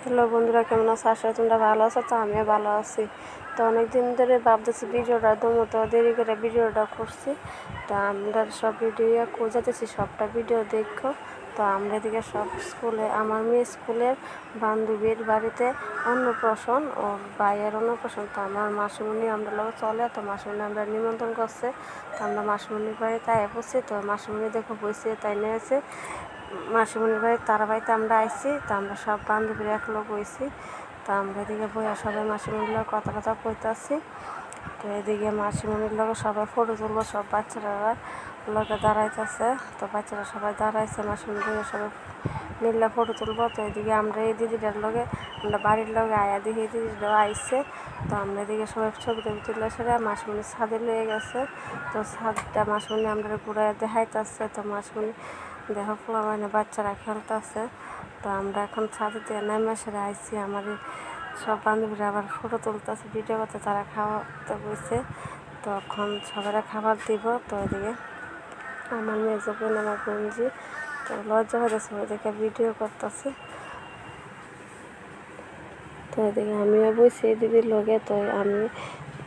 Hello বন্ধুরা, কেমন আছো? আসলে তোমরা ভালো আছো? তো আমিও ভালো আছি। তো অনেকদিন ধরে ভাবতেছি ভিডিওটা দমো, তো দেরি করে ভিডিওটা করছি। তো আমরা সব ভিডিও খোঁজাতেছি, সবটা ভিডিও দেখো। তো আমরা এদিকে সব স্কুলে, আমার মেয়ে স্কুলের বান্ধবীর বাড়িতে অন্নপ্রাশন, ওর ভাইয়ের অন্নপ্রাশন। তো আমার মাসিমণি আমরা লোক চলে, তো মাসিমণি আমরা নিমন্ত্রণ করছে। তো আমরা মাসিমণির বাড়িতে আয় পড়ছি। তো মাসিমণি দেখো বসে তাই নিয়েছে মাসিমণির বাড়ি, তার বাড়িতে আমরা আইছি। তো আমরা সব বান্ধবীরা এক লোক হয়েছি। তো আমরা এদিকে বইয়া সবাই মাসিমণির লোক কথা কইতাছি। তো এদিকে মাসিমণির লোক সবাই ফটো তুলবো, সব বাচ্চারা লোকে দাঁড়াইতেছে। তো বাচ্চারা সবাই দাঁড়াইছে, মাসিমণির লোকে সবাই মিললে ফটো তুলবো। তো এদিকে আমরা এই দিদিটার লগে, আমরা বাড়ির লগে আয়া দিকে এই দিদিটাও আইসে। তো আমরা এদিকে সবাই ছবি টবি তুলে সেরে মাসিমণি ছাদে লয়ে গেছে। তো ছাদটা মাসিমণি আমরা ঘুরে দেখাইতেছে। তো মাসিমণি দেখো পোলা মানে বাচ্চারা খেলতেছে। তো আমরা এখন ছাদে দিয়ে নেমে সেরে আইসি। আমার সব বান্ধবীরা আবার ফটো তুলতেছে, ভিডিও করতে, তারা খাওয়াতে বসে। তখন সবাই খাবার দিব। তো এদিকে আমার মেয়ে যখন আমার গঞ্জি, তো লজ্জা হয়েছে ওইদিকে ভিডিও করতেছে। তো এদিকে আমিও বসে দিদির লগে। তো আমি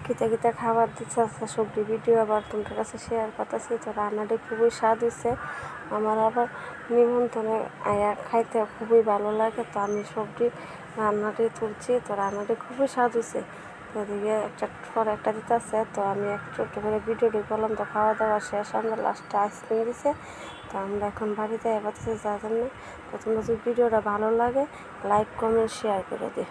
কিতা খাবার দিচ্ছে সবজি ভিডিও আবার তোমাদের কাছে শেয়ার করতেছি। তো রান্নাটি খুবই স্বাদ হয়েছে। আমার আবার নিমন্ত্রণে আয়া খাইতে খুবই ভালো লাগে। তো আমি সবজি রান্নাটি তুলছি। তো রান্নাটি খুবই স্বাদ হয়েছে। তো এদিকে একটা পর একটা দিতে আছে। তো আমি একটু করে ভিডিওটি করলাম। তো খাওয়া দাওয়া শেষ, আমরা লাস্টে আইসক্রিম দিছে। তো আমরা এখন বাড়িতে এবার যাওয়ার জন্য। তো তোমরা যদি ভিডিওটা ভালো লাগে, লাইক কমেন্ট শেয়ার করে দিই।